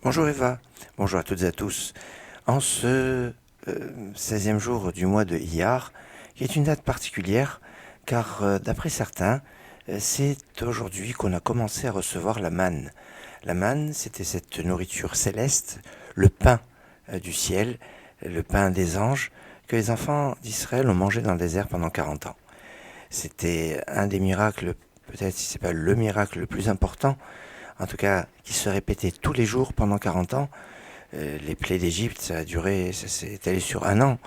Bonjour Eva, bonjour à toutes et à tous. En ce 16e jour du mois de Iyar, qui est une date particulière, car d'après certains, c'est aujourd'hui qu'on a commencé à recevoir la manne. La manne, c'était cette nourriture céleste, le pain du ciel, le pain des anges, que les enfants d'Israël ont mangé dans le désert pendant 40 ans. C'était un des miracles, peut-être si c'est pas le miracle le plus important, en tout cas qui se répétait tous les jours pendant 40 ans. Les plaies d'Égypte, ça a duré, ça s'est étalé sur un an.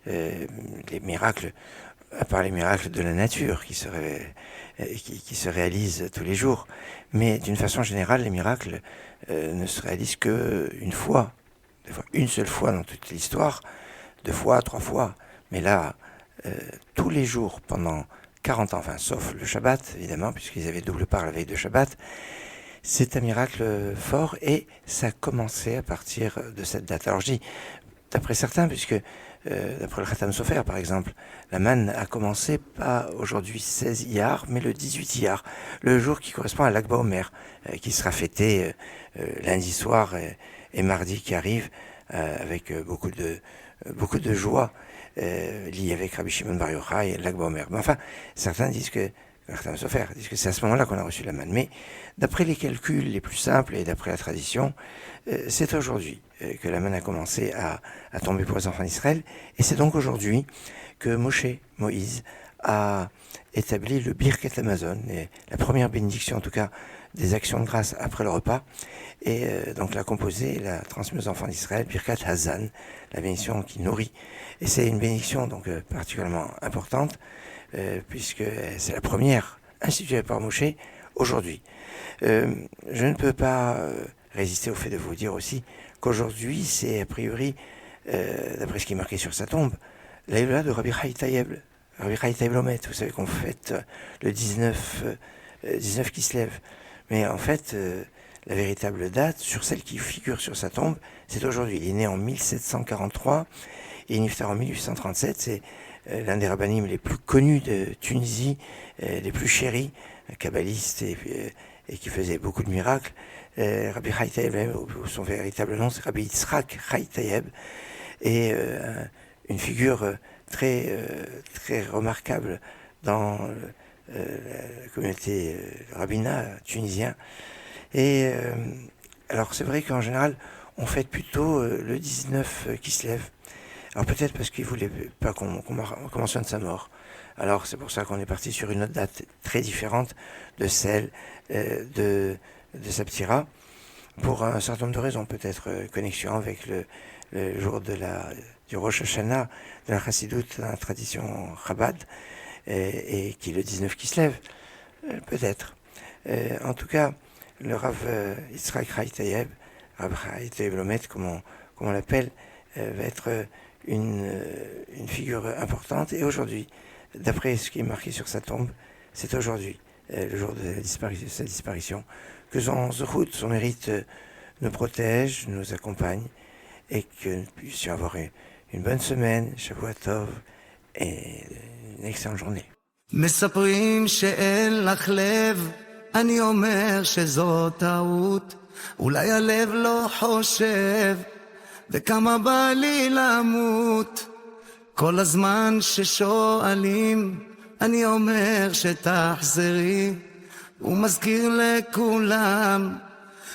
Les miracles, à part les miracles de la nature qui se réalisent tous les jours. Mais d'une façon générale, les miracles ne se réalisent qu'une fois, des fois une seule fois dans toute l'histoire, deux fois, trois fois. Mais là, tous les jours pendant 40 ans, enfin sauf le Shabbat évidemment, puisqu'ils avaient double part la veille de Shabbat, c'est un miracle fort et ça a commencé à partir de cette date. Alors je dis, d'après certains, puisque d'après le Khatam Sofer par exemple, la manne a commencé pas aujourd'hui 16 Iyar, mais le 18 Iyar, le jour qui correspond à l'Akba Omer, qui sera fêté lundi soir et mardi qui arrive, avec beaucoup de joie, liée avec Rabbi Shimon Bar Yochai et l'Akba Omer. Mais enfin, certains disent que disent que c'est à ce moment-là qu'on a reçu la manne. Mais d'après les calculs les plus simples et d'après la tradition, c'est aujourd'hui que la manne a commencé à tomber pour les enfants d'Israël. Et c'est donc aujourd'hui que Moïse, a établi le Birkat Hamazon, la première bénédiction en tout cas des actions de grâce après le repas. Et donc l'a composé, l'a transmis aux enfants d'Israël, Birkat Hazan, la bénédiction qui nourrit. Et c'est une bénédiction donc particulièrement importante, puisque c'est la première instituée par Moshe aujourd'hui. Je ne peux pas résister au fait de vous dire aussi qu'aujourd'hui, c'est a priori, d'après ce qui est marqué sur sa tombe, l'aïla de Rabbi Chai Tayeb, Rabbi Chai Tayeb Lomet. Vous savez qu'on fête le 19 qui se lève. Mais en fait, la véritable date, sur celle qui figure sur sa tombe, c'est aujourd'hui. Il est né en 1743 et il niftar en 1837. C'est l'un des rabbinim les plus connus de Tunisie, les plus chéris, kabbaliste et qui faisait beaucoup de miracles. Rabbi Chai Tayeb, son véritable nom, c'est Rabbi Yitzhak Chai Tayeb, et une figure très remarquable dans la communauté rabbinat tunisien. Et alors c'est vrai qu'en général, on fête plutôt le 19 qui se lève. Alors peut-être parce qu'il ne voulait pas qu'on mentionne sa mort. Alors c'est pour ça qu'on est parti sur une autre date très différente de celle de Saptira, pour un certain nombre de raisons, peut-être connexion avec le jour du Rosh Hashanah, de la Chassidoute, dans la tradition Chabad, et qui est le 19 qui se lève, peut-être. En tout cas, le Rav Yitzhak Chai Tayeb, Rav Chai Tayeb Lomet, comme on l'appelle, va être une figure importante. Et aujourd'hui, d'après ce qui est marqué sur sa tombe, c'est aujourd'hui, le jour de sa disparition, que son zechut, son mérite, nous protège, nous accompagne, et que nous puissions avoir une bonne semaine, Shavua Tov, et une excellente journée. מספרים שאין לך לב, אני אומר שזו טעות, אולי הלב לא חושב, וכמה בא לי למות. כל הזמן ששואלים, אני אומר שתחזרי, ומזכיר לכולם,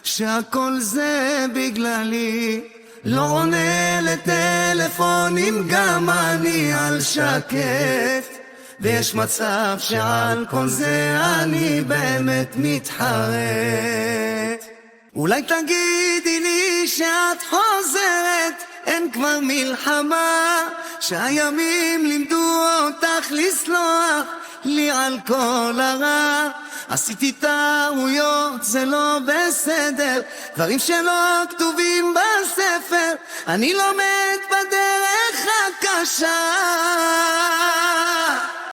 שהכל זה בגללי. לא עונה לטלפונים, גם אני על שקט, ויש מצב שעל כל זה אני באמת מתחרט. אולי תגידי לי שאת חוזרת, אין כבר מלחמה, שהימים לימדו אותך לסלוח לי על כל הרע. עשיתי טעויות, זה לא בסדר, דברים שלא כתובים בספר, אני לומד בדרך הקשה.